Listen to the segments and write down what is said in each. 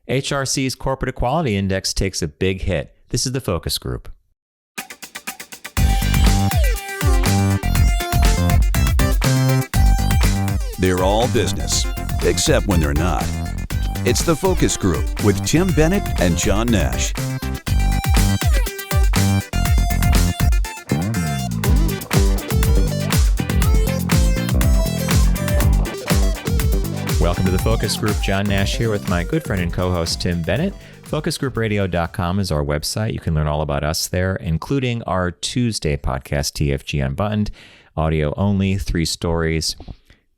HRC's Corporate Equality Index takes a big hit. This is the focus group. They're all business, except when they're not. It's the Focus Group with Tim Bennett and John Nash. Welcome to the Focus Group. John Nash here with my good friend and co-host Tim Bennett. FocusGroupRadio.com is our website. You can learn all about us there, including our Tuesday podcast, TFG Unbuttoned, audio only, 3 stories,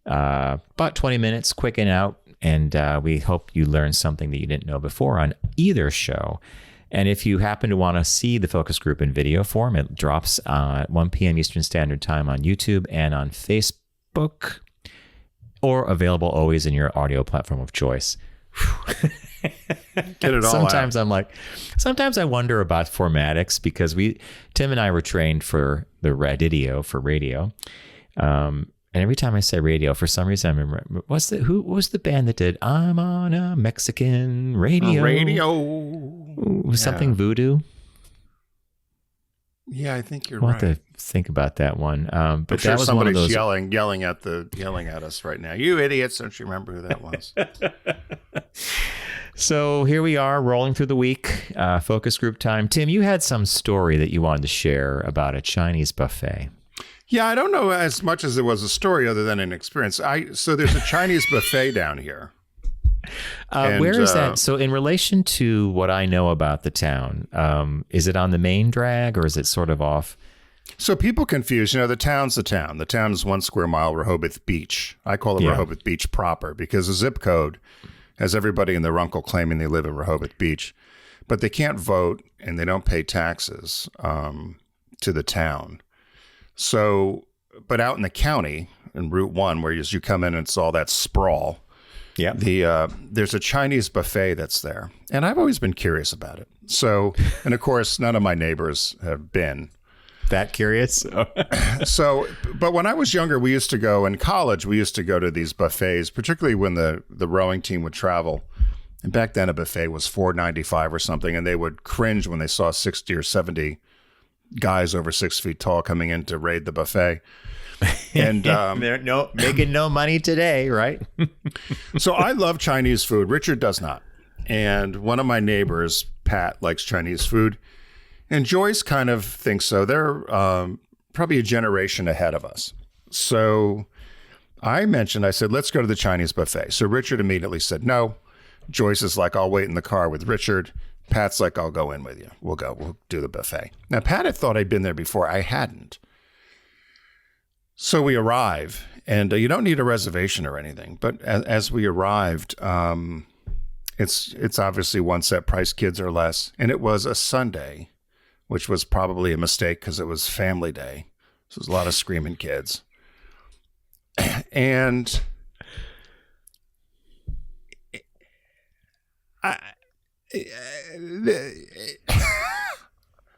about 20 minutes, quick and out. And we hope you learned something that you didn't know before on either show. And if you happen to want to see the focus group in video form, it drops at 1 p.m. Eastern Standard Time on YouTube and on Facebook, or available always in your audio platform of choice. Get it all sometimes out. Sometimes I wonder about formatics, because Tim and I were trained for the radio, and every time I say radio, for some reason I remember, who was the band that did "I'm on a Mexican radio"? Something voodoo. Yeah, I think you're We'll right. have to think about that one. But I'm sure that was one of somebody's those yelling at us right now. You idiots! Don't you remember who that was? So here we are, rolling through the week. Focus group time. Tim, you had some story that you wanted to share about a Chinese buffet. Yeah, I don't know as much as it was a story other than an experience. So there's a Chinese buffet down here. Where is that? So in relation to what I know about the town, is it on the main drag or is it sort of off? So people confuse, the town's the town. The town is 1 square mile, Rehoboth Beach. I call it Rehoboth Beach proper because the zip code has everybody and their uncle claiming they live in Rehoboth Beach, but they can't vote and they don't pay taxes to the town. So, but out in the county, in Route 1, where as you come in, it's all that sprawl. Yeah. There's a Chinese buffet that's there. And I've always been curious about it. So, and of course, none of my neighbors have been. That curious? So, but when I was younger, we used to go, in college, we used to go to these buffets, particularly when the rowing team would travel. And back then a buffet was $4.95 or something. And they would cringe when they saw 60 or 70 guys over 6 feet tall coming in to raid the buffet. And they're making no money today, right? So I love Chinese food. Richard does not. And one of my neighbors, Pat, likes Chinese food. And Joyce kind of thinks so. They're probably a generation ahead of us. So I said, let's go to the Chinese buffet. So Richard immediately said no. Joyce is like, I'll wait in the car with Richard. Pat's like, I'll go in with you. We'll do the buffet. Now, Pat had thought I'd been there before. I hadn't. So we arrive, and you don't need a reservation or anything. But as we arrived, it's obviously one set price, kids are less. And it was a Sunday, which was probably a mistake because it was family day. So there's a lot of screaming kids. And I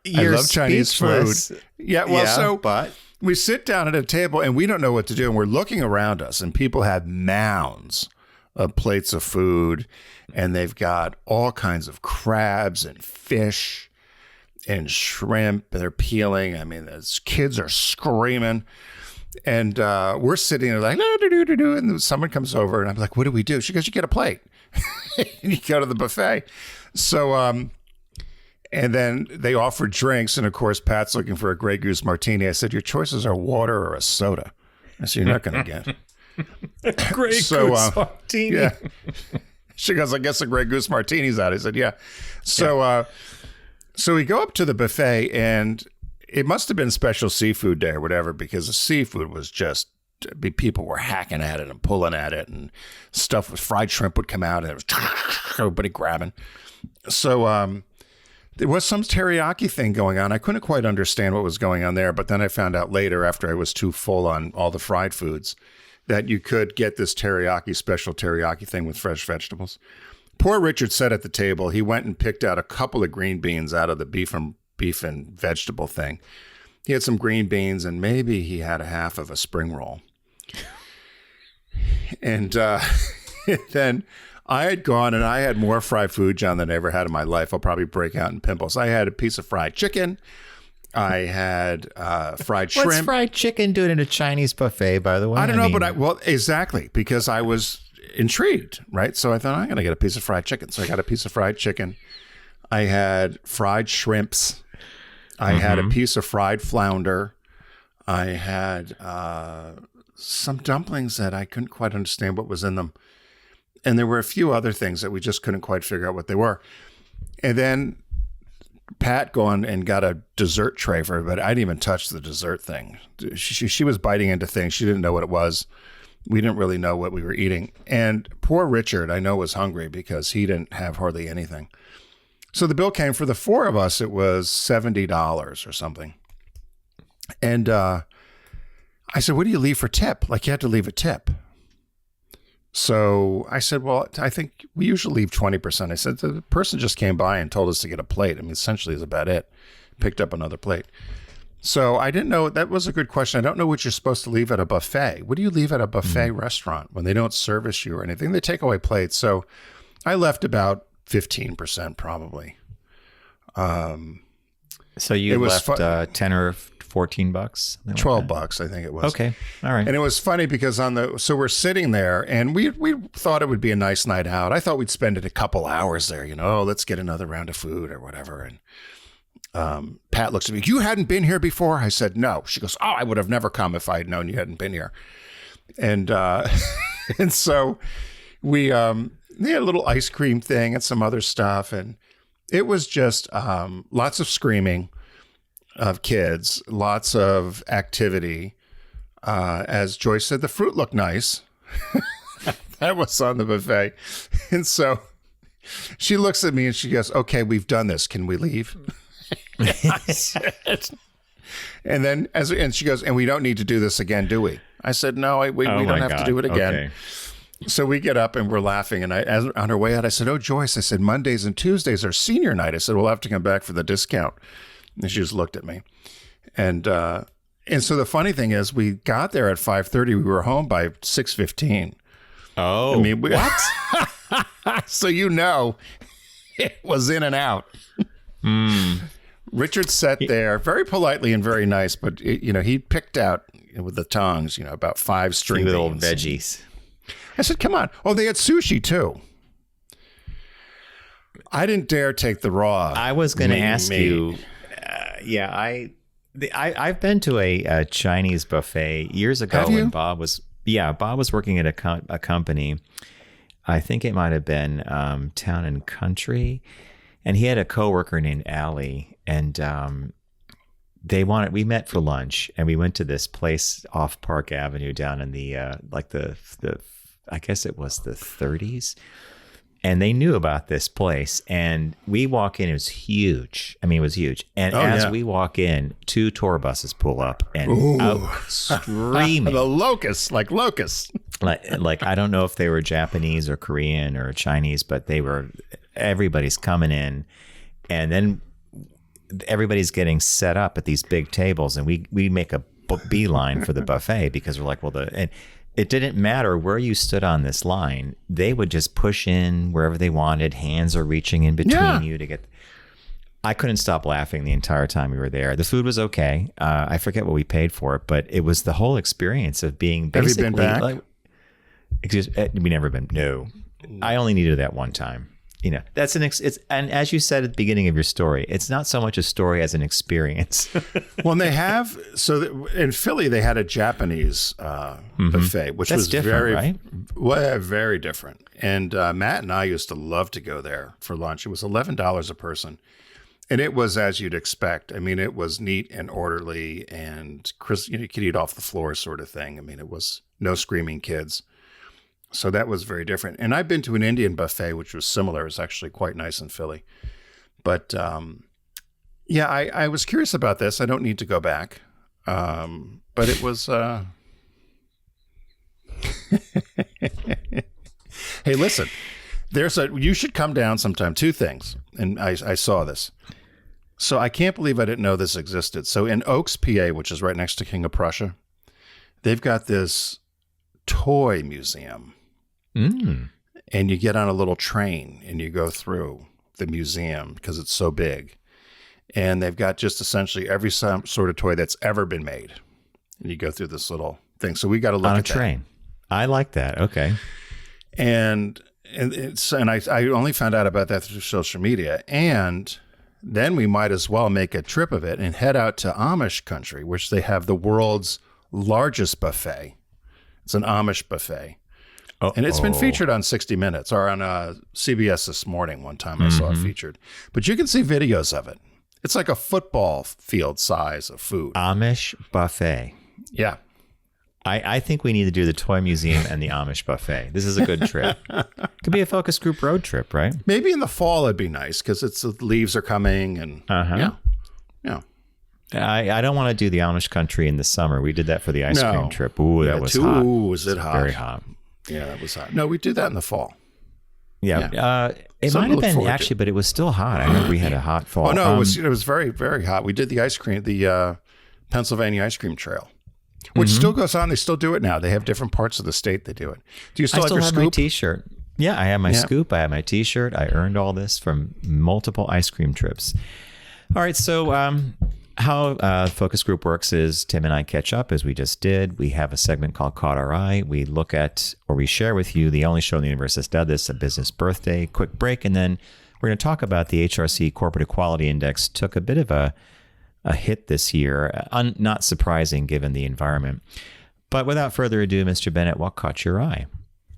love Chinese food. Yeah, well, but we sit down at a table and we don't know what to do. And we're looking around us and people have mounds of plates of food and they've got all kinds of crabs and fish and shrimp. They're peeling. I mean, those kids are screaming. And we're sitting there like, and someone comes over and I'm like, what do we do? She goes, you get a plate. You go to the buffet. So, and then they offered drinks. And of course, Pat's looking for a Grey Goose martini. I said, your choices are water or a soda. I said, you're not going to get Grey Goose martini. Yeah. She goes, I guess a Grey Goose martini's out. I said, yeah. So, so we go up to the buffet and it must have been special seafood day or whatever, because the seafood was just, people were hacking at it and pulling at it and stuff with fried shrimp would come out and it was everybody grabbing. So there was some teriyaki thing going on. I couldn't quite understand what was going on there, but then I found out later after I was too full on all the fried foods that you could get this special teriyaki thing with fresh vegetables. Poor Richard sat at the table. He went and picked out a couple of green beans out of the beef and vegetable thing. He had some green beans and maybe he had a half of a spring roll. And then I had gone and I had more fried food, John, than I ever had in my life. I'll probably break out in pimples. I had a piece of fried chicken. I had fried shrimp. What's fried chicken doing in a Chinese buffet, by the way? I don't know, well, exactly, because I was intrigued, right? So I thought, I'm going to get a piece of fried chicken. So I got a piece of fried chicken. I had fried shrimps. I had a piece of fried flounder. I had some dumplings that I couldn't quite understand what was in them. And there were a few other things that we just couldn't quite figure out what they were. And then Pat gone and got a dessert tray for her, but I didn't even touch the dessert thing. She was biting into things. She didn't know what it was. We didn't really know what we were eating. And poor Richard, I know, was hungry because he didn't have hardly anything. So the bill came for the four of us. It was $70 or something. And I said, what do you leave for tip? Like, you had to leave a tip. So I said, well, I think we usually leave 20%. I said, the person just came by and told us to get a plate. I mean, essentially is about it. Picked up another plate. So I didn't know. That was a good question. I don't know what you're supposed to leave at a buffet. What do you leave at a buffet restaurant when they don't service you or anything? They take away plates. So I left about 15% probably. So you left 10 or 14 bucks? $12, I think it was. Okay. All right. And it was funny because so we're sitting there and we thought it would be a nice night out. I thought we'd spend it a couple hours there, let's get another round of food or whatever. And Pat looks at me, you hadn't been here before? I said, no. She goes, oh, I would have never come if I had known you hadn't been here. And, and so we had a little ice cream thing and some other stuff. And it was just lots of screaming of kids, lots of activity. As Joyce said, the fruit looked nice. That was on the buffet. And so she looks at me and she goes, okay, we've done this. Can we leave? And then and she goes, and we don't need to do this again, do we? I said, no, we don't have to do it again. Okay. So we get up and we're laughing. And on our way out, I said, oh, Joyce, I said, Mondays and Tuesdays are senior night. I said, we'll have to come back for the discount. And she just looked at me. And so the funny thing is we got there at 5:30. We were home by 6:15. Oh, I mean, what? So it was in and out. Richard sat there very politely and very nice, but he picked out with the tongs, about 5 string beans. Little veggies. I said, come on. Oh, they had sushi too. I didn't dare take the raw. I was going to ask you. I've been to a Chinese buffet years ago when Bob was working at a company. I think it might have been Town and Country, and he had a coworker named Allie, and we met for lunch, and we went to this place off Park Avenue down in the I guess it was the 30s. And they knew about this place, and we walk in. It was huge. I mean, it was huge. And we walk in, 2 tour buses pull up and out screaming. The locusts, like locusts. Like I don't know if they were Japanese or Korean or Chinese, but everybody's coming in, and then everybody's getting set up at these big tables, and we make a beeline for the buffet because we're like, it didn't matter where you stood on this line. They would just push in wherever they wanted. Hands are reaching in between you to get. I couldn't stop laughing the entire time we were there. The food was okay. I forget what we paid for it, but it was the whole experience of being basically. Have you been back? We never been. No, I only needed that one time. That's and as you said at the beginning of your story, it's not so much a story as an experience. Well, and they have, in Philly, they had a Japanese buffet, which was very, very different. And Matt and I used to love to go there for lunch. It was $11 a person. And it was as you'd expect. I mean, it was neat and orderly, and you could eat off the floor sort of thing. I mean, it was no screaming kids. So that was very different. And I've been to an Indian buffet, which was similar. It was actually quite nice in Philly. But I was curious about this. I don't need to go back. But it was... Hey, listen, you should come down sometime. 2 things. And I saw this. So I can't believe I didn't know this existed. So in Oaks, PA, which is right next to King of Prussia, they've got this toy museum. and you get on a little train and you go through the museum because it's so big. And they've got just essentially every sort of toy that's ever been made. And you go through this little thing. So we got to look at a train. I like that. Okay. And I only found out about that through social media. And then we might as well make a trip of it and head out to Amish country, which they have the world's largest buffet. It's an Amish buffet. And it's been featured on 60 Minutes or on CBS This Morning one time. I saw it featured. But you can see videos of it. It's like a football field size of food. Amish buffet. Yeah. I think we need to do the toy museum and the Amish buffet. This is a good trip. Could be a focus group road trip, right? Maybe in the fall it'd be nice because the leaves are coming and yeah. I don't want to do the Amish country in the summer. We did that for the ice cream trip. Ooh, that was hot. Ooh, was it hot? Very hot. Yeah, that was hot. No, we do that in the fall. Yeah. It might have been actually, but it was still hot. I remember we had a hot fall. Oh no, it was very, very hot. We did the Pennsylvania ice cream trail, which still goes on. They still do it now. They have different parts of the state they do it. Do you still have your scoop? My T-shirt. Yeah, I have my scoop. I have my T-shirt. I earned all this from multiple ice cream trips. All right, so how focus group works is Tim and I catch up as we just did. We have a segment called Caught Our Eye. We look at, or we share with you, the only show in the universe that's done this, a business birthday, quick break, and then we're going to talk about the HRC Corporate Equality Index. Took a bit of a hit this year, not surprising given the environment. But without further ado, Mr. Bennett, what caught your eye?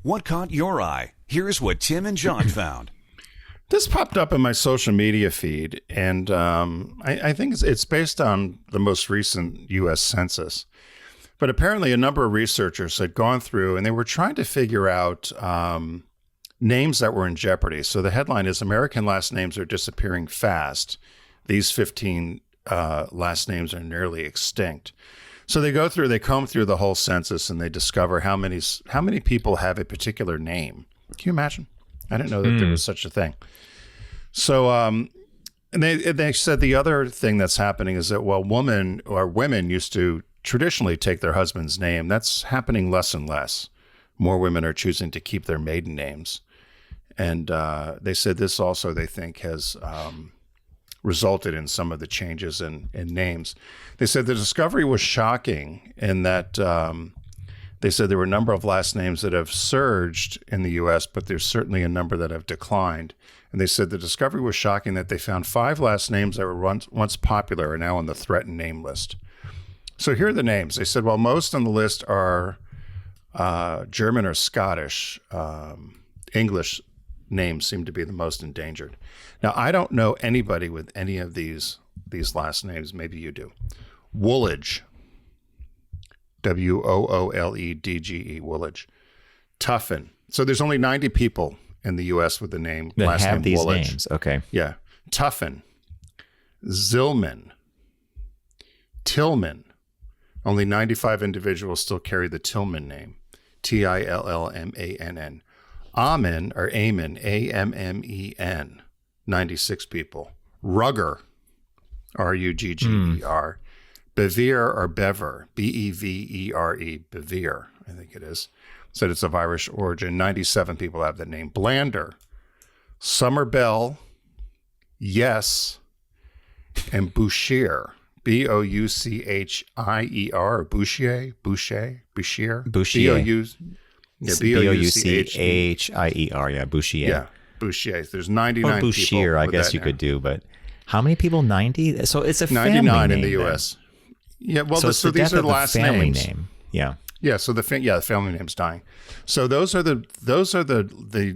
What caught your eye? Here's what Tim and John found. This popped up in my social media feed, and I think it's based on the most recent U.S. Census. But apparently a number of researchers had gone through, and they were trying to figure out names that were in jeopardy. So the headline is, American last names are disappearing fast. These 15 last names are nearly extinct. So they comb through the whole census, and they discover how many people have a particular name. Can you imagine? I didn't know that there was such a thing. So, and they said the other thing that's happening is that women used to traditionally take their husband's name. That's happening less and less. More women are choosing to keep their maiden names. And they said this also, they think, has resulted in some of the changes in names. They said the discovery was shocking in that they said there were a number of last names that have surged in the U.S., but there's certainly a number that have declined. And they said the discovery was shocking that they found 5 last names that were once popular are now on the threatened name list. So here are the names. They said, well, most on the list are German or Scottish. English names seem to be the most endangered. Now, I don't know anybody with any of these last names. Maybe you do. Woolidge. Wooledge. Woolidge. Tuffin. So there's only 90 people in the U.S. with the name that last have name these Woolidge. Names. Okay. Yeah. Tuffin. Zillman. Tillman. Only 95 individuals still carry the Tillman name. Tillmann. Amen or Amen. Ammen. 96 people. Rugger. Rugger. Bevere or Bever, Bevere, Bevere, I think it is. Said it's of Irish origin. 97 people have that name. Blander, Summerbell, Yes, and Bouchier, Bouchier, Bouchier, Bouchier. Bouchier, yeah, Bouchier. Yeah, Bouchier. There's 99 Bouchier, people. I guess you could do, but how many people? 90? So it's a family 99 name in the U.S. Then. Yeah, well, so these are the last family names. Name. Yeah. Yeah, so the family name's dying. So those are the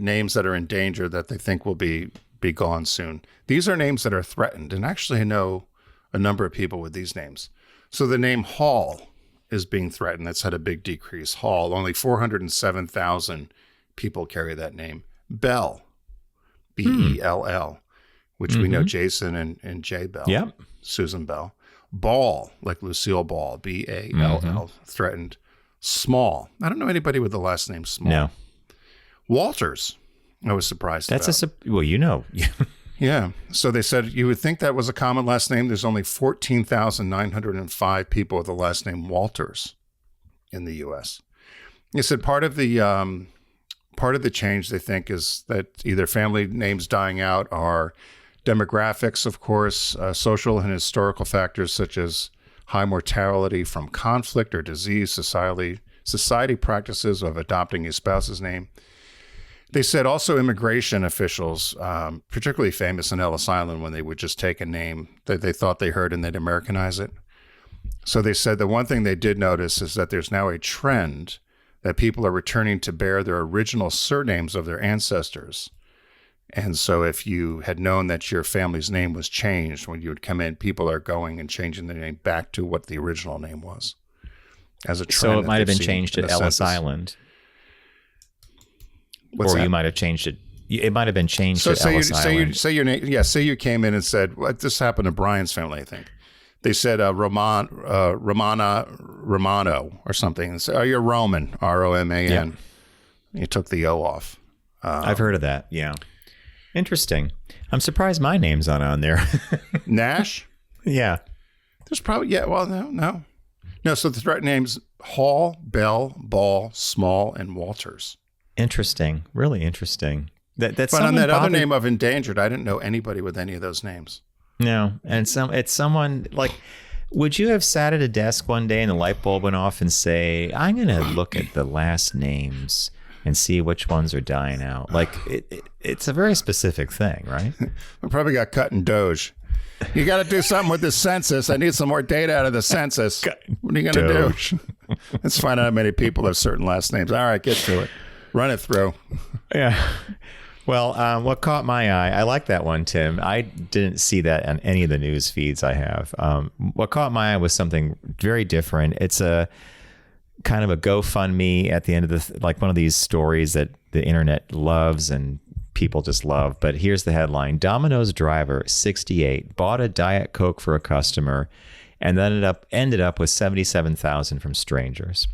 names that are in danger that they think will be gone soon. These are names that are threatened, and actually I know a number of people with these names. So the name Hall is being threatened. That's had a big decrease. Hall, only 407,000 people carry that name. Bell, Bell, which we know Jason and Jay Bell. Yep. Susan Bell. Ball, like Lucille Ball, Ball, threatened. Small. I don't know anybody with the last name Small. No. Walters. I was surprised about. Well, you know. Yeah. So they said you would think that was a common last name. There's only 14,905 people with the last name Walters in the U.S. They said part of the part of the change they think is that either family names dying out are demographics, of course, social and historical factors such as high mortality from conflict or disease, society practices of adopting a spouse's name. They said also immigration officials, particularly famous in Ellis Island, when they would just take a name that they thought they heard and they'd Americanize it. So they said the one thing they did notice is that there's now a trend that people are returning to bear their original surnames of their ancestors. And so if you had known that your family's name was changed when you would come in, people are going and changing their name back to what the original name was as a trend. So it might have been changed at Ellis Island. What's or that? You might have changed it. It might have been changed at Ellis Island. Say your name. Yeah, say you came in and said, well, this happened to Brian's family, I think. They said Romano or something. And said, oh, you're Roman, R-O-M-A-N. Yeah. You took the O off. I've heard of that, yeah. Interesting. I'm surprised my name's not on there. Nash? Yeah. There's probably, yeah, well, no. No, so the threat names Hall, Bell, Ball, Small, and Walters. Interesting. Really interesting. That's but on that other name of endangered, I didn't know anybody with any of those names. No, and it's someone like, would you have sat at a desk one day and the light bulb went off and say, I'm going to look at the last names and see which ones are dying out? Like, it's a very specific thing, right? I probably got cut in Doge. You got to do something with the census. I need some more data out of the census. What are you going to do? Let's find out how many people have certain last names. All right, get to it. Run it through. Yeah. Well, what caught my eye, I like that one, Tim. I didn't see that on any of the news feeds I have. What caught my eye was something very different. It's a kind of a GoFundMe at the end of like one of these stories that the internet loves and people just love. But here's the headline. Domino's driver, 68, bought a Diet Coke for a customer and then ended up with $77,000 from strangers.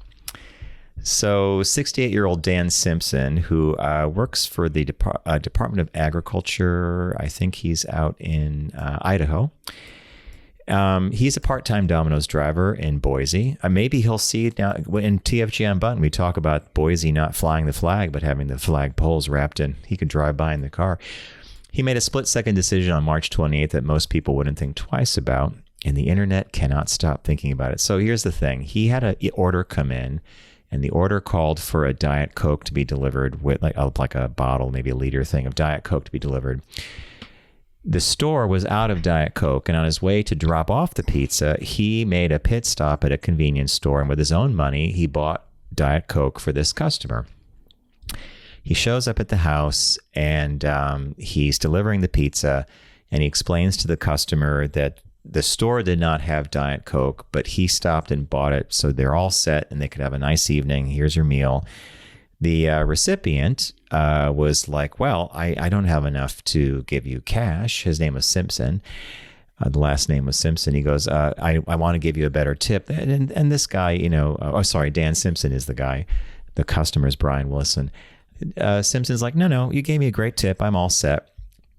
So 68-year-old Dan Simpson, who works for the Department of Agriculture, I think he's out in Idaho. He's a part-time Domino's driver in Boise. Maybe he'll see now in TFG Unbuttoned, we talk about Boise not flying the flag, but having the flag poles wrapped in. He could drive by in the car. He made a split-second decision on March 28th that most people wouldn't think twice about, and the internet cannot stop thinking about it. So here's the thing. He had an order come in, and the order called for a Diet Coke to be delivered with like a bottle, maybe a liter thing of Diet Coke to be delivered. The store was out of Diet Coke, and on his way to drop off the pizza, he made a pit stop at a convenience store, and with his own money, he bought Diet Coke for this customer. He shows up at the house, and he's delivering the pizza, and he explains to the customer that the store did not have Diet Coke, but he stopped and bought it, so they're all set, and they could have a nice evening. Here's your meal. The recipient was like, well, I don't have enough to give you cash. His name was Simpson. The last name was Simpson. He goes, I want to give you a better tip. And this guy, Dan Simpson is the guy. The customer's Brian Wilson. Simpson's like, no, you gave me a great tip. I'm all set.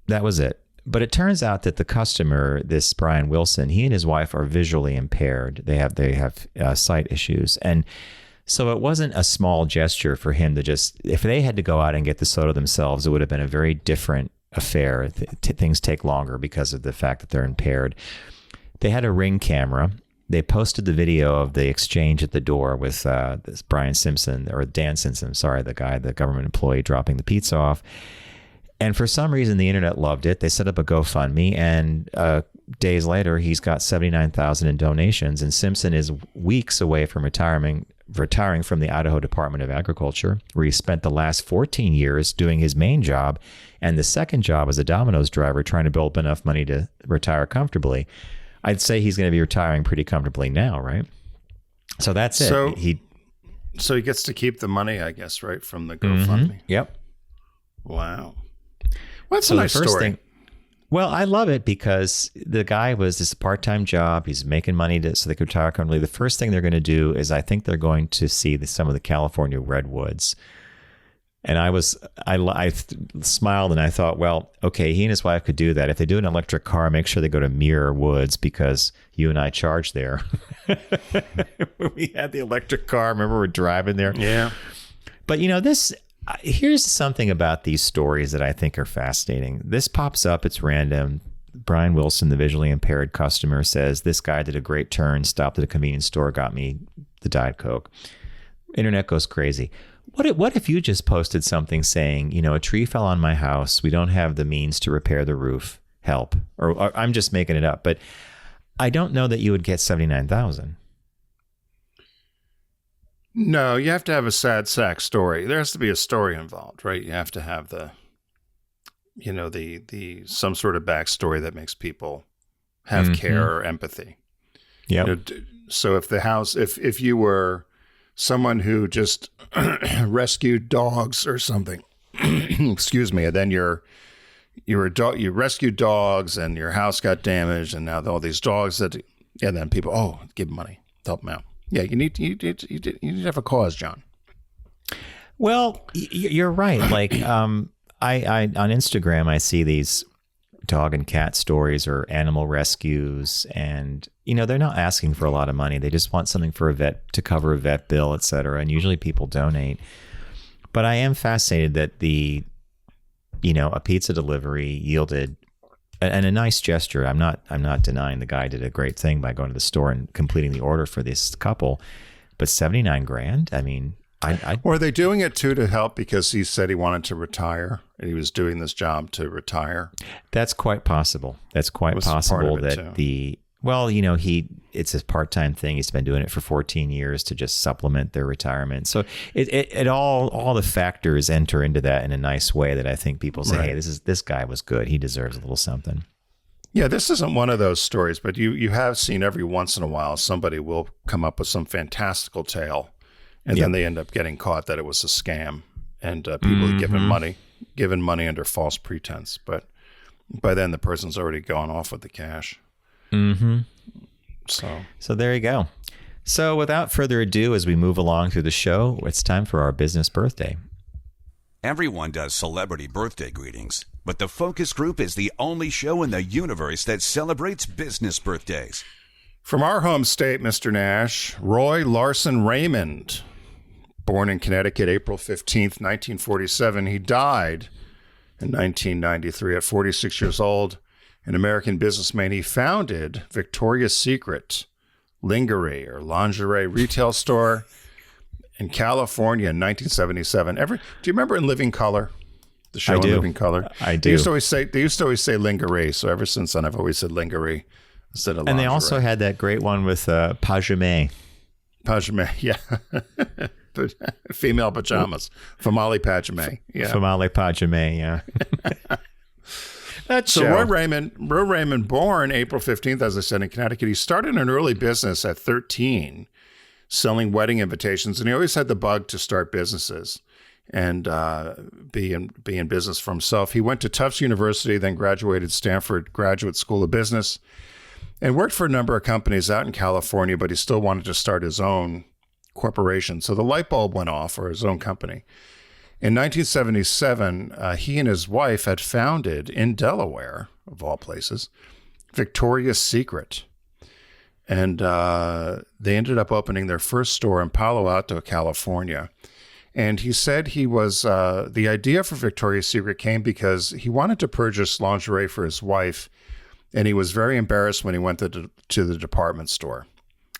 That was it. But it turns out that the customer, this Brian Wilson, he and his wife are visually impaired. They have sight issues. And so it wasn't a small gesture for him to just, if they had to go out and get the soda themselves, it would have been a very different affair. Things take longer because of the fact that they're impaired. They had a Ring camera. They posted the video of the exchange at the door with this Dan Simpson, the government employee dropping the pizza off. And for some reason, the internet loved it. They set up a GoFundMe, and days later, he's got $79,000 in donations. And Simpson is weeks away from retiring from the Idaho Department of Agriculture, where he spent the last 14 years doing his main job and the second job as a Domino's driver, trying to build up enough money to retire comfortably. I'd say he's going to be retiring pretty comfortably now, right? So that's it. So he gets to keep the money, I guess, right, from the GoFundMe? Mm-hmm. Yep. Wow. What's a nice story? Well, I love it because the guy was this part-time job. He's making money so they could retire comfortably. The first thing they're going to do is I think they're going to see some of the California redwoods. And I smiled and I thought, well, okay, he and his wife could do that. If they do an electric car, make sure they go to Muir Woods because you and I charged there. When we had the electric car, remember we're driving there? Yeah. But this, Here's something about these stories that I think are fascinating. This pops up. It's random. Brian Wilson, the visually impaired customer, says, this guy did a great turn, stopped at a convenience store, got me the Diet Coke. Internet goes crazy. What if you just posted something saying, a tree fell on my house. We don't have the means to repair the roof. Help. Or I'm just making it up. But I don't know that you would get 79,000. No, you have to have a sad sack story. There has to be a story involved, right? You have to have the some sort of backstory that makes people have care or empathy. Yeah. So if you were someone who just rescued dogs or something, excuse me, and then you rescued dogs and your house got damaged, and now all these dogs and then people, give them money, help them out. Yeah, you need to have a cause, John. Well, you're right. Like, I on Instagram, I see these dog and cat stories or animal rescues, and they're not asking for a lot of money. They just want something for a vet to cover a vet bill, et cetera. And usually people donate. But I am fascinated that a pizza delivery yielded and a nice gesture. I'm not denying the guy did a great thing by going to the store and completing the order for this couple, but $79,000. I mean, or are they doing it too to help because he said he wanted to retire and he was doing this job to retire? That's quite possible. That's quite possible that it's a part-time thing. He's been doing it for 14 years to just supplement their retirement. So it all the factors enter into that in a nice way that I think people say, right. Hey, this guy was good. He deserves a little something. Yeah, this isn't one of those stories, but you have seen every once in a while somebody will come up with some fantastical tale, and then they end up getting caught that it was a scam, and people are given money under false pretense. But by then the person's already gone off with the cash. Mm-hmm. So there you go. So without further ado, as we move along through the show, it's time for our business birthday. Everyone does celebrity birthday greetings, but the Focus Group is the only show in the universe that celebrates business birthdays. From our home state, Mr. Nash, Roy Larson Raymond, born in Connecticut, April 15th, 1947. He died in 1993 at 46 years old. An American businessman. He founded Victoria's Secret lingerie or lingerie retail store in California in 1977. Do you remember in Living Color? The show in Living Color? I do. They used to always say lingerie. So ever since then, I've always said lingerie instead of lingerie. And they also had that great one with pajama. Pajama, yeah. Female pajamas. Famale pajama. Yeah. Famale pajama, yeah. So Roy Raymond, born April 15th, as I said, in Connecticut, he started an early business at 13, selling wedding invitations, and he always had the bug to start businesses and be in business for himself. He went to Tufts University, then graduated Stanford Graduate School of Business, and worked for a number of companies out in California, but he still wanted to start his own corporation. So the light bulb went off for his own company. In 1977, he and his wife had founded in Delaware, of all places, Victoria's Secret. And they ended up opening their first store in Palo Alto, California. And he said the idea for Victoria's Secret came because he wanted to purchase lingerie for his wife. And he was very embarrassed when he went to the department store.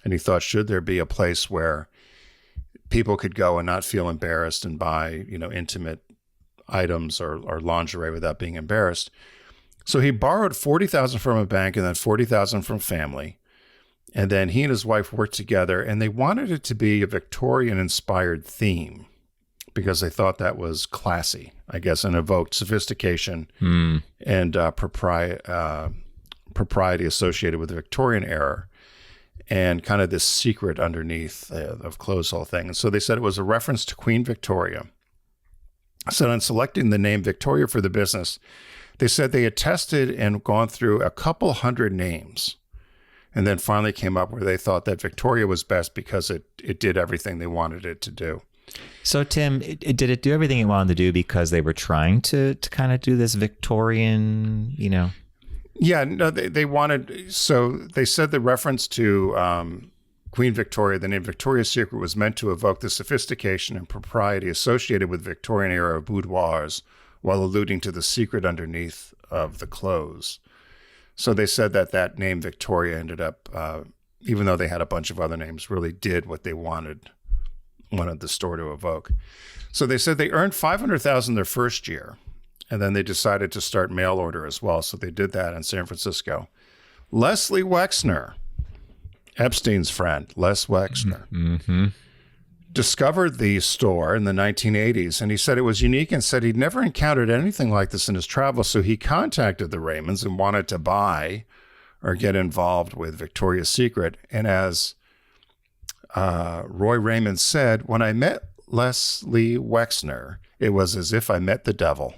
And he thought, should there be a place where people could go and not feel embarrassed and buy, intimate items or lingerie without being embarrassed. So he borrowed $40,000 from a bank and then $40,000 from family. And then he and his wife worked together, and they wanted it to be a Victorian-inspired theme because they thought that was classy, I guess, and evoked sophistication and propriety associated with the Victorian era. And kind of this secret underneath of clothes whole thing. And so they said it was a reference to Queen Victoria. So in selecting the name Victoria for the business, they said they had tested and gone through a couple hundred names and then finally came up where they thought that Victoria was best because it did everything they wanted it to do. So, Tim, did it do everything it wanted to do because they were trying to kind of do this Victorian, Yeah, no, they wanted, so they said the reference to Queen Victoria, the name Victoria's Secret was meant to evoke the sophistication and propriety associated with Victorian-era boudoirs while alluding to the secret underneath of the clothes. So they said that name Victoria ended up, even though they had a bunch of other names, really did what they wanted the store to evoke. So they said they earned $500,000 their first year, and then they decided to start mail order as well. So they did that in San Francisco. Leslie Wexner, Epstein's friend, Les Wexner, discovered the store in the 1980s, and he said it was unique and said he'd never encountered anything like this in his travels. So he contacted the Raymonds and wanted to buy or get involved with Victoria's Secret. And as Roy Raymond said, when I met Leslie Wexner, it was as if I met the devil.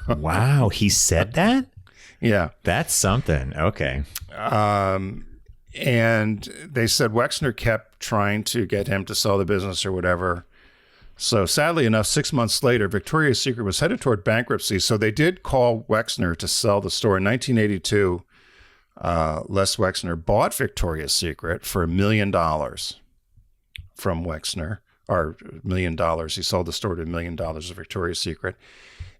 Wow, he said that? Yeah. That's something. Okay. And they said Wexner kept trying to get him to sell the business or whatever. So sadly enough, 6 months later, Victoria's Secret was headed toward bankruptcy. So they did call Wexner to sell the store. In 1982, Les Wexner bought Victoria's Secret for $1 million from Wexner, or $1 million. He sold the store to $1 million of Victoria's Secret.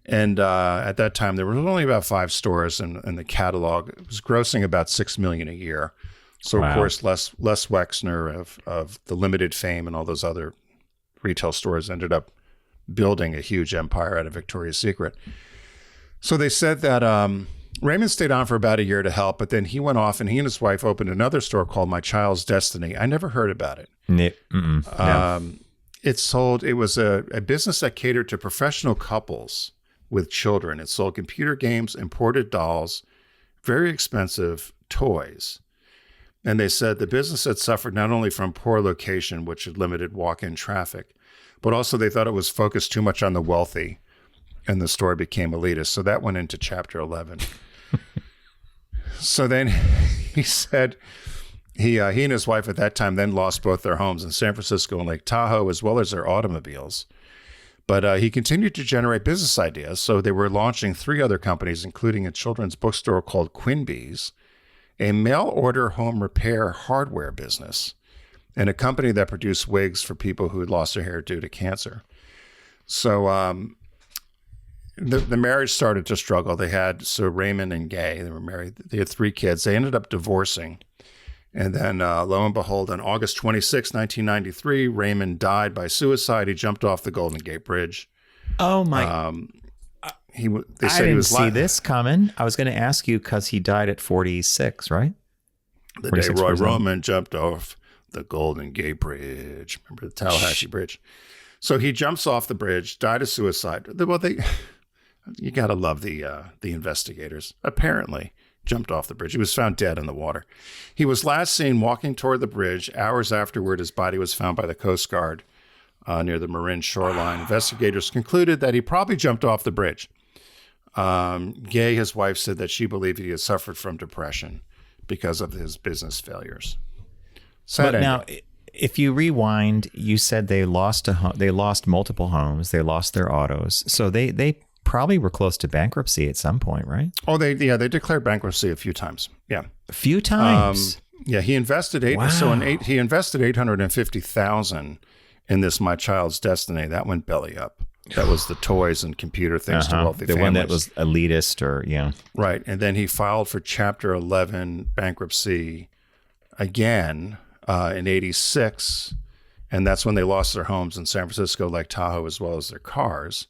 And at that time, there were only about 5 stores in the catalog. It was grossing about $6 million a year. So, Wow. Of course, Les Wexner of the Limited fame and all those other retail stores ended up building a huge empire out of Victoria's Secret. So they said that Raymond stayed on for about a year to help, but then he went off and he and his wife opened another store called My Child's Destiny. I never heard about it. No. It was a business that catered to professional couples with children. It sold computer games, imported dolls, very expensive toys. And they said the business had suffered not only from poor location, which had limited walk-in traffic, but also they thought it was focused too much on the wealthy, and the store became elitist. So that went into Chapter 11. So then he said he and his wife at that time then lost both their homes in San Francisco and Lake Tahoe, as well as their automobiles. But he continued to generate business ideas. So they were launching 3 other companies, including a children's bookstore called Quimby's, a mail-order home repair hardware business, and a company that produced wigs for people who had lost their hair due to cancer. So the marriage started to struggle. They had Raymond and Gay. They were married. They had 3 kids. They ended up divorcing. And then lo and behold, on August 26, 1993, Raymond died by suicide. He jumped off the Golden Gate Bridge. Oh, my. They I said didn't he was see this coming. I was going to ask you because he died at 46, right? The day 46, Roy 47. Roman jumped off the Golden Gate Bridge. Remember the Tallahatchie Bridge? So he jumps off the bridge, died of suicide. Well, you got to love the investigators. Apparently, jumped off the bridge. He was found dead in the water. He was last seen walking toward the bridge. Hours afterward, his body was found by the Coast Guard near the Marin shoreline. Investigators concluded that he probably jumped off the bridge. Gay, his wife, said that she believed he had suffered from depression because of his business failures. But now, if you rewind, you said they lost they lost multiple homes, they lost their autos, so they probably were close to bankruptcy at some point, right? Oh, they declared bankruptcy a few times. Yeah, a few times. Yeah, he invested he invested $850,000 in this My Child's Destiny. That went belly up. That was the toys and computer things to wealthy families. The one that was elitist, or right. And then he filed for Chapter 11 bankruptcy again in '86, and that's when they lost their homes in San Francisco, Lake Tahoe, as well as their cars.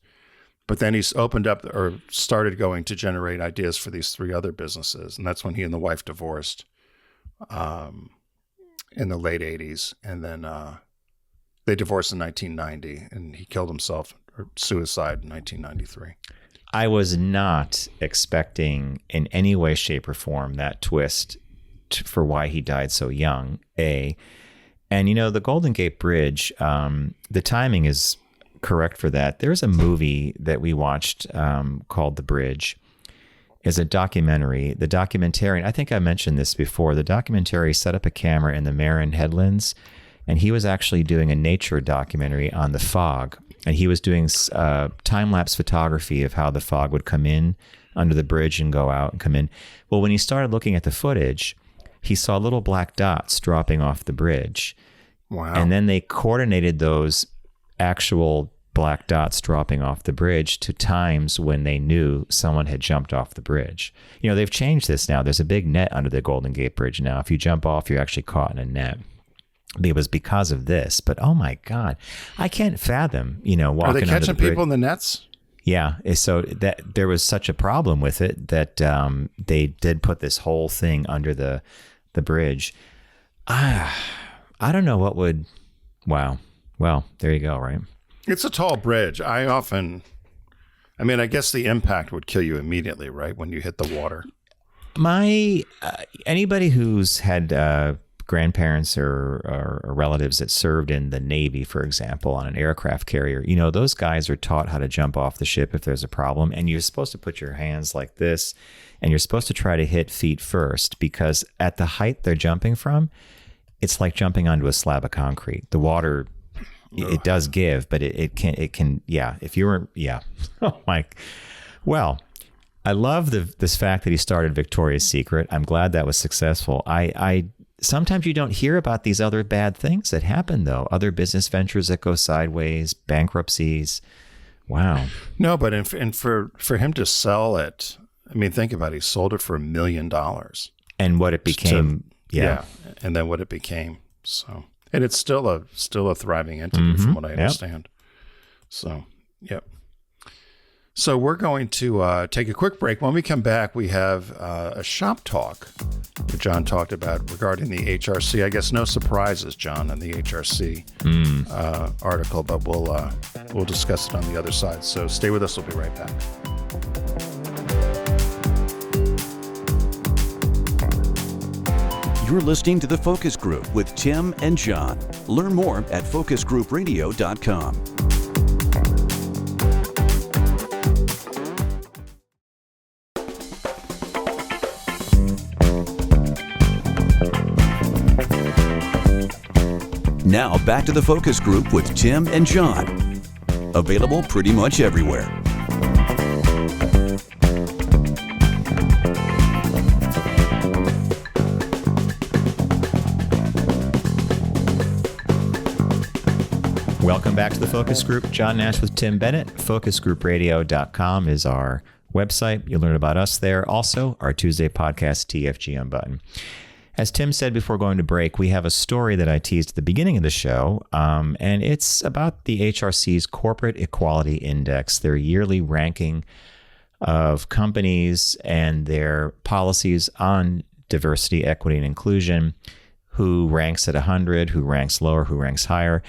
But then he's opened up or started going to generate ideas for these 3 other businesses, and that's when he and the wife divorced in the late '80s, and then they divorced in 1990, and he killed himself. Or suicide in 1993. I was not expecting in any way, shape, or form that twist for why he died so young, A. And, the Golden Gate Bridge, the timing is correct for that. There's a movie that we watched called The Bridge. It's a documentary. The documentarian, I think I mentioned this before, the documentary set up a camera in the Marin headlands, and he was actually doing a nature documentary on the fog. And he was doing time-lapse photography of how the fog would come in under the bridge and go out and come in. Well, when he started looking at the footage, he saw little black dots dropping off the bridge. Wow. And then they coordinated those actual black dots dropping off the bridge to times when they knew someone had jumped off the bridge. You know, they've changed this now. There's a big net under the Golden Gate Bridge now. If you jump off, you're actually caught in a net. It was because of this. But oh my God, I can't fathom, walking under the bridge. Are they catching people in the nets? Yeah. So that there was such a problem with it that they did put this whole thing under the bridge. I don't know what would. Wow. Well, there you go, right? It's a tall bridge. I guess the impact would kill you immediately, right? When you hit the water. Anybody who's had grandparents or relatives that served in the Navy, for example, on an aircraft carrier, those guys are taught how to jump off the ship if there's a problem. And you're supposed to put your hands like this, and you're supposed to try to hit feet first, because at the height they're jumping from, it's like jumping onto a slab of concrete. The water, it does give, but it can, if you were, Oh my, well, I love this fact that he started Victoria's Secret. I'm glad that was successful. Sometimes you don't hear about these other bad things that happen, though. Other business ventures that go sideways, bankruptcies. Wow. No, but for him to sell it, think about it. He sold it for $1 million. And what it became. And then what it became. So, and it's still a thriving entity from what I understand. So, yep. So we're going to take a quick break. When we come back, we have a shop talk that John talked about regarding the HRC. I guess no surprises, John, in the HRC article, but we'll discuss it on the other side. So stay with us. We'll be right back. You're listening to The Focus Group with Tim and John. Learn more at focusgroupradio.com. Now back to The Focus Group with Tim and John. Available pretty much everywhere. Welcome back to The Focus Group. John Nash with Tim Bennett. Focusgroupradio.com is our website. You'll learn about us there. Also, our Tuesday podcast, TFGM button. As Tim said before going to break, we have a story that I teased at the beginning of the show, and it's about the HRC's Corporate Equality Index, their yearly ranking of companies and their policies on diversity, equity, and inclusion, who ranks at 100, who ranks lower, who ranks higher.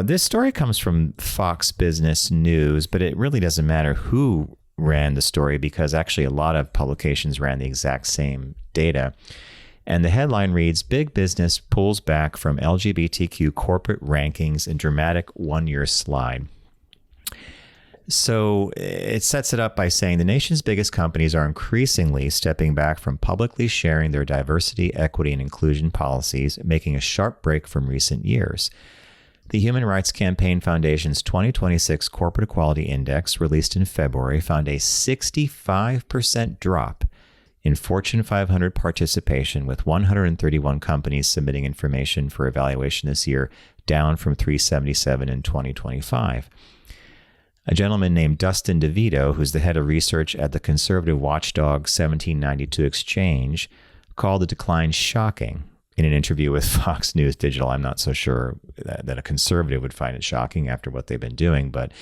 This story comes from Fox Business News, but it really doesn't matter who ran the story, because actually a lot of publications ran the exact same data. And the headline reads, Big Business Pulls Back from LGBTQ Corporate Rankings in Dramatic One-Year Slide. So it sets it up by saying the nation's biggest companies are increasingly stepping back from publicly sharing their diversity, equity, and inclusion policies, making a sharp break from recent years. The Human Rights Campaign Foundation's 2026 Corporate Equality Index, released in February, found a 65% drop in Fortune 500 participation, with 131 companies submitting information for evaluation this year, down from 377 in 2025. A gentleman named Dustin DeVito, who's the head of research at the conservative watchdog 1792 Exchange, called the decline shocking. In an interview with Fox News Digital, I'm not so sure that a conservative would find it shocking after what they've been doing, but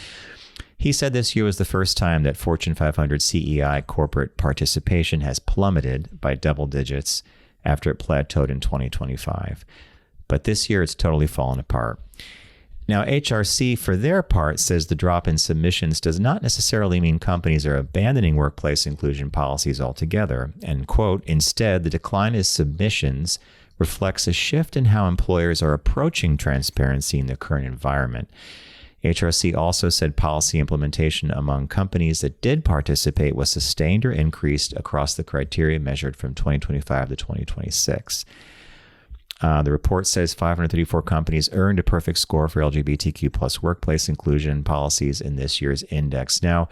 he said this year was the first time that Fortune 500 CEI corporate participation has plummeted by double digits after it plateaued in 2025. But this year, it's totally fallen apart. Now, HRC, for their part, says the drop in submissions does not necessarily mean companies are abandoning workplace inclusion policies altogether. And, quote, instead, the decline in submissions reflects a shift in how employers are approaching transparency in the current environment. HRC also said policy implementation among companies that did participate was sustained or increased across the criteria measured from 2025 to 2026. The report says 534 companies earned a perfect score for LGBTQ plus workplace inclusion policies in this year's index. Now,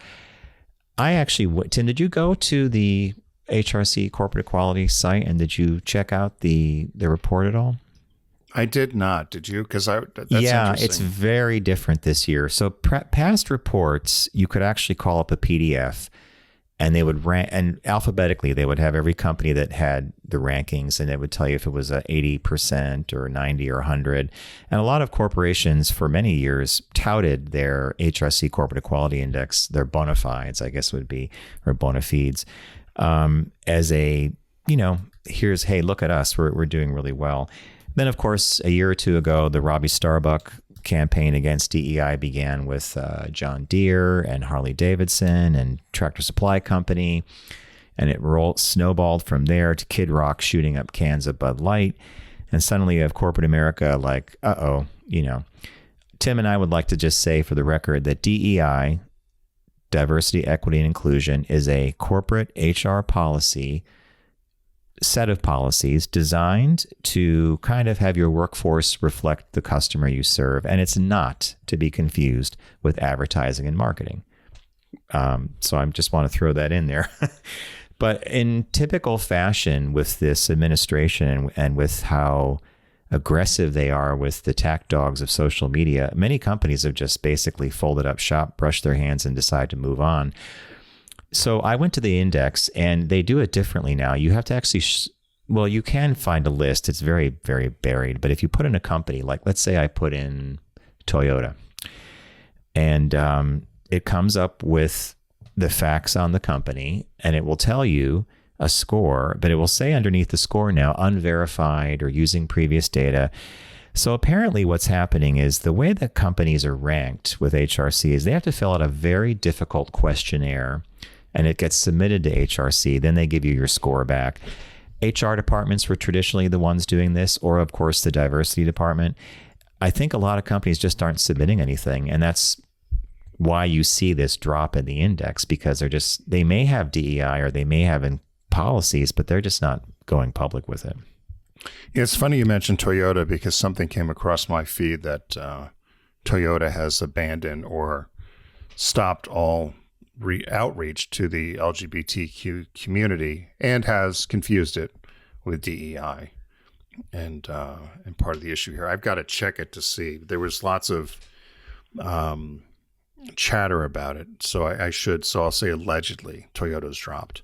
I actually, Tim, did you go to the HRC Corporate Equality site, and did you check out the report at all? I did not. Did you? Because that's yeah, interesting. It's very different this year. So past reports, you could actually call up a PDF, and they would rank, and alphabetically they would have every company that had the rankings, and it would tell you if it was a 80% or 90 or 100. And a lot of corporations for many years touted their HRC Corporate Equality Index, their bona fides, I guess would be, or bona fides, as a, here's, hey, look at us, we're doing really well. Then, of course, a year or two ago, the Robbie Starbuck campaign against DEI began with John Deere and Harley Davidson and Tractor Supply Company. And it snowballed from there to Kid Rock shooting up cans of Bud Light. And suddenly you have corporate America like, Tim and I would like to just say for the record that DEI, diversity, equity, and inclusion, is a corporate HR policy set of policies designed to kind of have your workforce reflect the customer you serve. And it's not to be confused with advertising and marketing. So I just want to throw that in there. But in typical fashion with this administration and with how aggressive they are with the tack dogs of social media, many companies have just basically folded up shop, brushed their hands, and decided to move on. So I went to the index, and they do it differently now. You have to actually, you can find a list. It's very, very buried. But if you put in a company, like let's say I put in Toyota, and it comes up with the facts on the company, and it will tell you a score, but it will say underneath the score now, unverified or using previous data. So apparently what's happening is the way that companies are ranked with HRC is they have to fill out a very difficult questionnaire, and it gets submitted to HRC. Then they give you your score back. HR departments were traditionally the ones doing this, or of course the diversity department. I think a lot of companies just aren't submitting anything, and that's why you see this drop in the index, because they may have DEI or they may have policies, but they're just not going public with it. Yeah, it's funny you mentioned Toyota, because something came across my feed that Toyota has abandoned or stopped all outreach to the LGBTQ community and has confused it with DEI. And part of the issue here, I've got to check it to see. There was lots of chatter about it, so I'll say allegedly Toyota's dropped.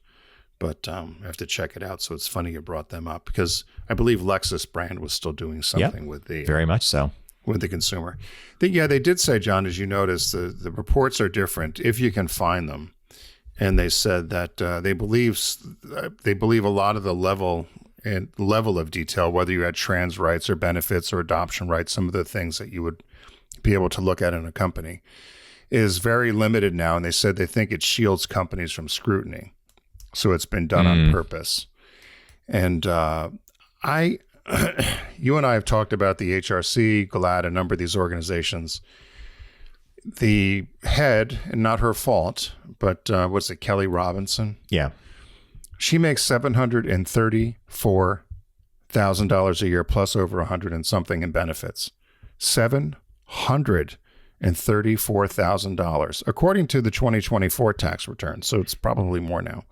But I have to check it out. So it's funny you brought them up, because I believe Lexus brand was still doing something with the very much so with the consumer. They did say, John, as you noticed, the reports are different if you can find them, and they said that they believe a lot of the level of detail, whether you had trans rights or benefits or adoption rights, some of the things that you would be able to look at in a company, is very limited now. And they said they think it shields companies from scrutiny. So it's been done on purpose. And you and I have talked about the HRC, GLAAD, a number of these organizations. The head, and not her fault, but what's it, Kelly Robinson? Yeah. She makes $734,000 a year plus over $100 and something in benefits. $734,000, according to the 2024 tax return. So it's probably more now.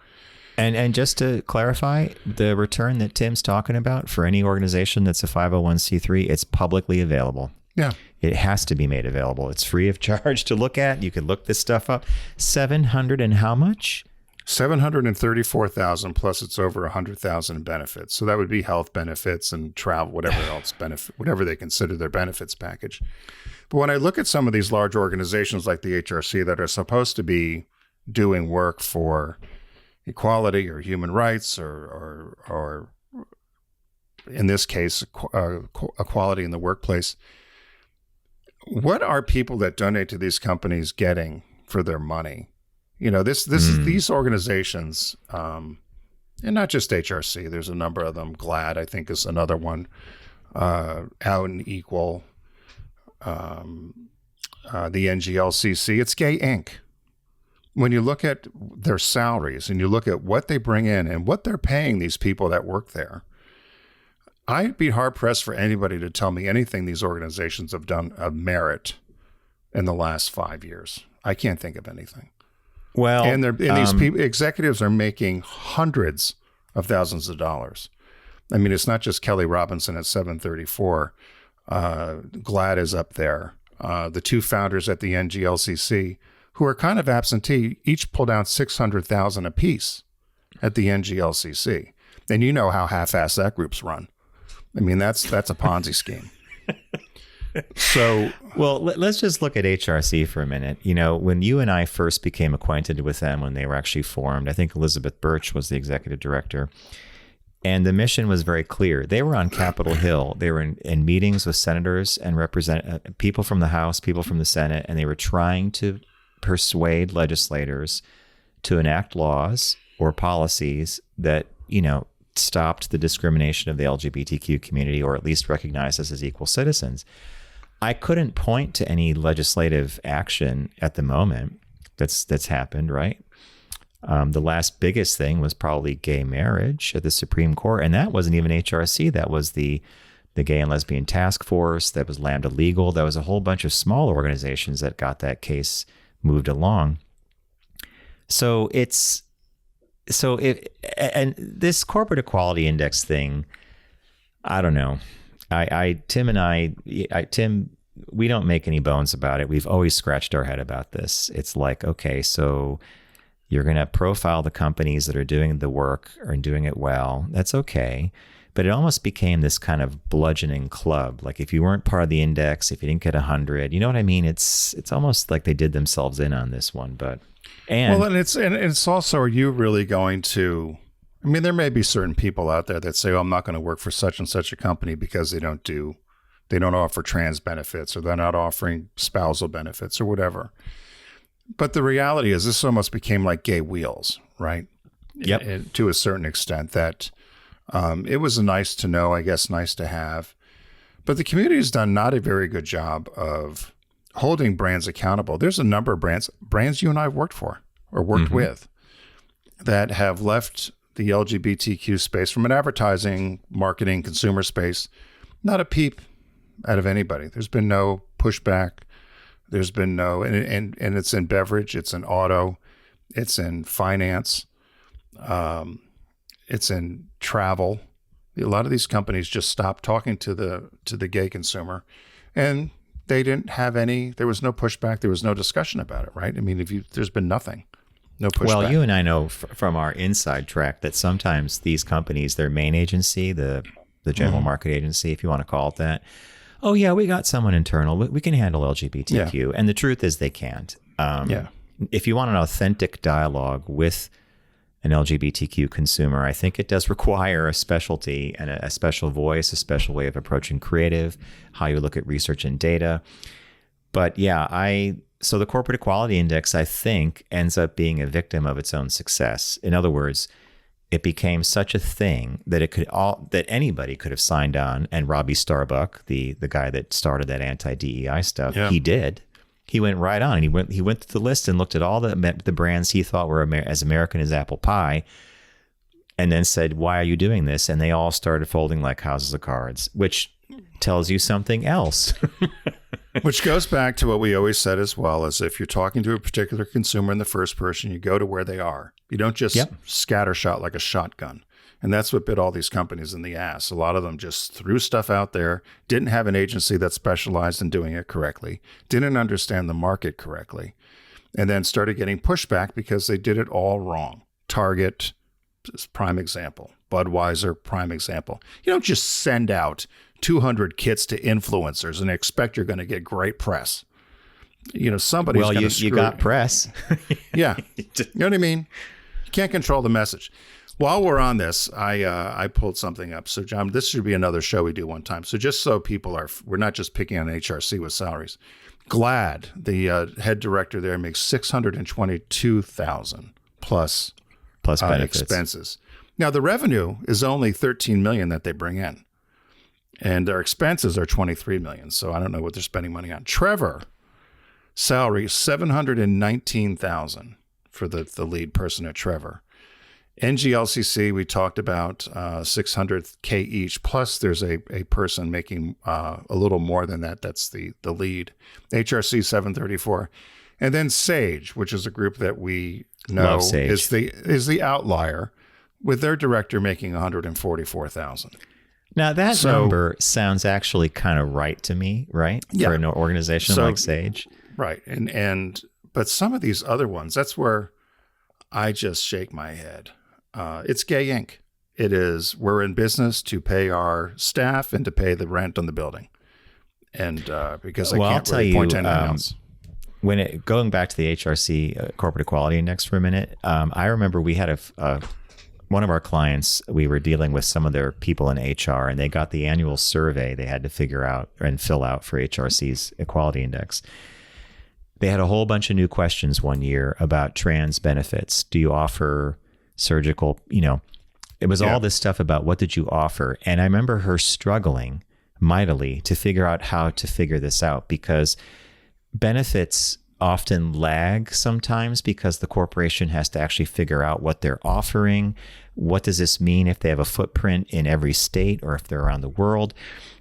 And just to clarify, the return that Tim's talking about for any organization that's a 501c3, it's publicly available. Yeah. It has to be made available. It's free of charge to look at. You can look this stuff up. 700 and how much? 734,000 plus it's over 100,000 in benefits. So that would be health benefits and travel, whatever else benefit, whatever they consider their benefits package. But when I look at some of these large organizations like the HRC that are supposed to be doing work for equality or human rights or in this case, equality in the workplace, what are people that donate to these companies getting for their money? This is these organizations, and not just HRC. There's a number of them. GLAAD, I think, is another one. Out and Equal, the NGLCC. It's Gay Inc. When you look at their salaries and you look at what they bring in and what they're paying these people that work there, I'd be hard-pressed for anybody to tell me anything these organizations have done of merit in the last 5 years. I can't think of anything. Well, and these people, executives are making hundreds of thousands of dollars. I mean, it's not just Kelly Robinson at 734. Glad is up there. The two founders at the NGLCC, who are kind of absentee, each pulled out $600,000 apiece at the NGLCC. And you know how half-assed that group's run. I mean, that's a Ponzi scheme. So, well, let's just look at HRC for a minute. You know, when you and I first became acquainted with them, when they were actually formed, I think Elizabeth Birch was the executive director, and the mission was very clear. They were on Capitol Hill. They were in meetings with senators and people from the House, people from the Senate, and they were trying to persuade legislators to enact laws or policies that, you know, stopped the discrimination of the LGBTQ community, or at least recognized us as equal citizens. I couldn't point to any legislative action at the moment that's happened, right? The last biggest thing was probably gay marriage at the Supreme Court, and that wasn't even HRC. That was the Gay and Lesbian Task Force. That was Lambda Legal. That was a whole bunch of small organizations that got that case moved along. And this Corporate Equality Index thing, I don't know. Tim, we don't make any bones about it. We've always scratched our head about this. It's like, okay, so you're going to profile the companies that are doing the work or doing it well. That's okay. But it almost became this kind of bludgeoning club. Like if you weren't part of the index, if you didn't get 100, you know what I mean? It's almost like they did themselves in on this one. And it's also, are you really going to, I mean, there may be certain people out there that say, oh, I'm not going to work for such and such a company because they don't offer trans benefits, or they're not offering spousal benefits or whatever. But the reality is this almost became like gay wheels, right? Yep. To a certain extent, that it was nice to know, I guess, nice to have. But the community has done not a very good job of holding brands accountable. There's a number of brands you and I have worked for or worked with that have left the LGBTQ space from an advertising, marketing, consumer space, not a peep out of anybody. There's been no pushback. There's been no, and it's in beverage, it's in auto, it's in finance, it's in travel. A lot of these companies just stopped talking to the gay consumer, and they didn't have any. There was no pushback. There was no discussion about it, right? I mean, there's been nothing, no pushback. Well, you and I know from our inside track that sometimes these companies, their main agency, the general market agency, if you want to call it that, oh yeah, we got someone internal. We can handle LGBTQ, Yeah. and the truth is they can't. If you want an authentic dialogue with an LGBTQ consumer, I think it does require a specialty and a special voice, a special way of approaching creative, how you look at research and data. But yeah, so the Corporate Equality Index, I think, ends up being a victim of its own success. In other words, it became such a thing that that anybody could have signed on. And Robbie Starbuck, the guy that started that anti-DEI stuff, He did. He went right on, and he went through the list and looked at all the brands he thought were as American as apple pie, and then said, "Why are you doing this?" And they all started folding like houses of cards, which tells you something else. Which goes back to what we always said as well, is if you're talking to a particular consumer in the first person, you go to where they are. You don't just scattershot like a shotgun. And that's what bit all these companies in the ass. A lot of them just threw stuff out there, didn't have an agency that specialized in doing it correctly, didn't understand the market correctly, and then started getting pushback because they did it all wrong. Target is prime example. Budweiser, prime example. You don't just send out 200 kits to influencers and expect you're going to get great press. You know, somebody's going to screw. You got press. Yeah. You know what I mean? You can't control the message. While we're on this, I pulled something up. So, John, this should be another show we do one time. So just so people we're not just picking on HRC with salaries. Glad, the head director there, makes $622,000 plus benefits. Expenses. Now, the revenue is only $13 million that they bring in, and their expenses are $23 million. So I don't know what they're spending money on. Trevor, salary $719,000 for the lead person at Trevor. NGLCC, we talked about $600K each, plus there's a person making a little more than that. That's the lead. HRC 734. And then Sage, which is a group that we know is the outlier, with their director making $144,000. Now that number sounds actually kind of right to me, right? Yeah. For an organization like Sage. Right. But some of these other ones, that's where I just shake my head. It's Gay Inc. It is, we're in business to pay our staff and to pay the rent on the building. And because I can't really point to anything else. Going back to the HRC Corporate Equality Index for a minute, I remember we had one of our clients, we were dealing with some of their people in HR, and they got the annual survey they had to figure out and fill out for HRC's Equality Index. They had a whole bunch of new questions one year about trans benefits. Do you offer surgical, it was all this stuff about what did you offer? And I remember her struggling mightily to figure out how to figure this out, because benefits often lag sometimes because the corporation has to actually figure out what they're offering. What does this mean if they have a footprint in every state or if they're around the world?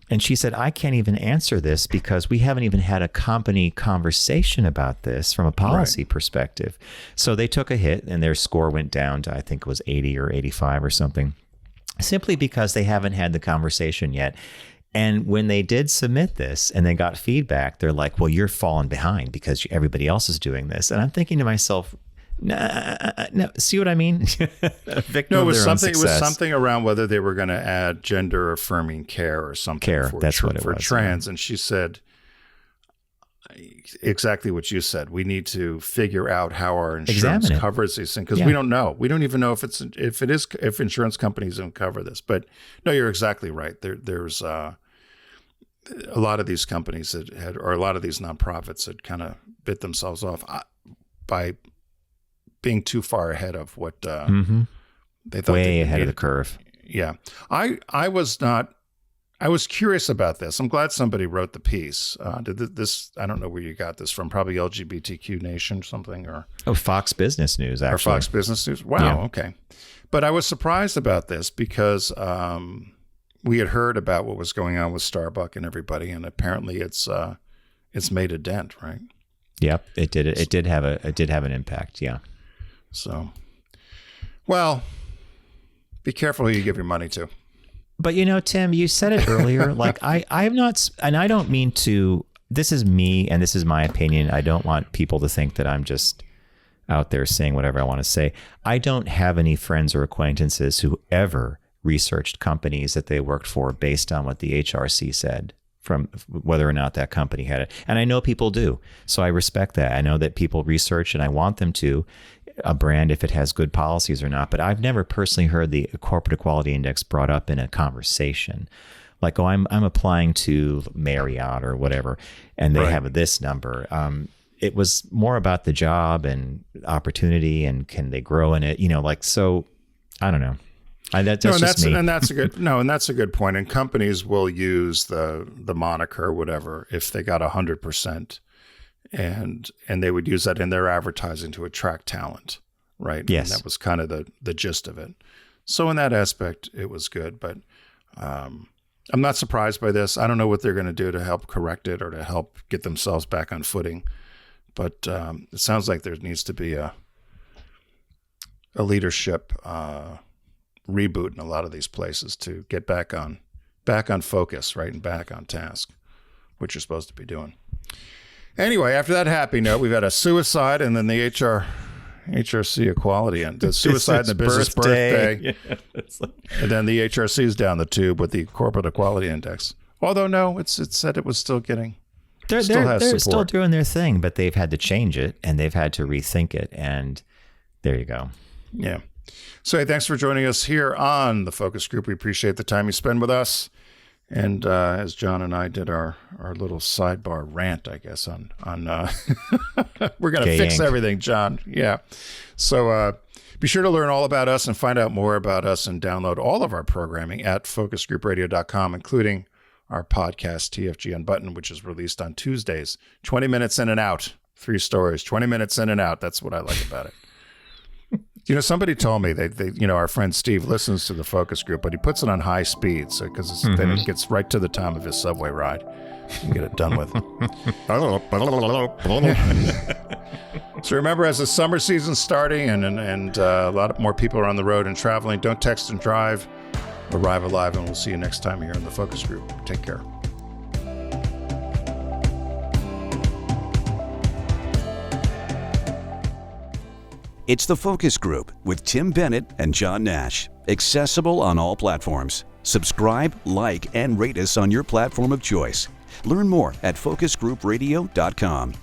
And she said, I can't even answer this because we haven't even had a company conversation about this from a policy perspective. So they took a hit and their score went down to, I think it was 80 or 85 or something, simply because they haven't had the conversation yet. And when they did submit this and they got feedback, they're like, well, you're falling behind because everybody else is doing this. And I'm thinking to myself, no, see what I mean? It was something around whether they were going to add gender affirming care or something for trans. And she said exactly what you said. We need to figure out how our insurance covers these things, because we don't know. We don't even know if insurance companies don't cover this. But no, you're exactly right. There's a lot of these companies or a lot of these nonprofits that kind of bit themselves off by being too far ahead of what they thought. Way ahead of the curve. Yeah. I was curious about this. I'm glad somebody wrote the piece. I don't know where you got this from, probably LGBTQ Nation or something, or Fox Business News, actually. Or Fox Business News. Wow, okay. But I was surprised about this because we had heard about what was going on with Starbucks and everybody, and apparently it's made a dent, right? Yep, it did. It did have an impact. Yeah. So, well, be careful who you give your money to. But Tim, you said it earlier. Like I'm not, and I don't mean to. This is me, and this is my opinion. I don't want people to think that I'm just out there saying whatever I want to say. I don't have any friends or acquaintances who ever researched companies that they worked for based on what the HRC said, from whether or not that company had it. And I know people do. So I respect that. I know that people research, and I want them to, a brand, if it has good policies or not. But I've never personally heard the Corporate Equality Index brought up in a conversation. Like, oh, I'm applying to Marriott or whatever, and they have this number. It was more about the job and opportunity, and can they grow in it? So I don't know. That's a good point. And companies will use the moniker or whatever if they got 100%, and they would use that in their advertising to attract talent, right? Yes, and that was kind of the gist of it. So in that aspect, it was good. But I'm not surprised by this. I don't know what they're going to do to help correct it or to help get themselves back on footing. But it sounds like there needs to be a leadership reboot in a lot of these places to get back on focus, right, and back on task, which you're supposed to be doing. Anyway, after that happy note, we've had a suicide, and then the HRC Equality, and the suicide and the business birthday. Yeah, and then the HRC is down the tube with the Corporate Equality Index. Although no, it said it was still getting. They're still doing their thing, but they've had to change it and they've had to rethink it, and there you go. Yeah. So, hey, thanks for joining us here on the Focus Group. We appreciate the time you spend with us. And as John and I did our little sidebar rant, I guess, on we're going to fix everything, John. Yeah. So be sure to learn all about us and find out more about us and download all of our programming at focusgroupradio.com, including our podcast, TFG Unbuttoned, which is released on Tuesdays, 20 minutes in and out, 3 stories, 20 minutes in and out. That's what I like about it. Somebody told me they our friend Steve listens to the Focus Group, but he puts it on high speed, so because then it gets right to the time of his subway ride. and get it done with. So remember, as the summer season's starting and a lot more people are on the road and traveling, don't text and drive. Arrive alive, and we'll see you next time here in the Focus Group. Take care. It's the Focus Group with Tim Bennett and John Nash. Accessible on all platforms. Subscribe, like, and rate us on your platform of choice. Learn more at focusgroupradio.com.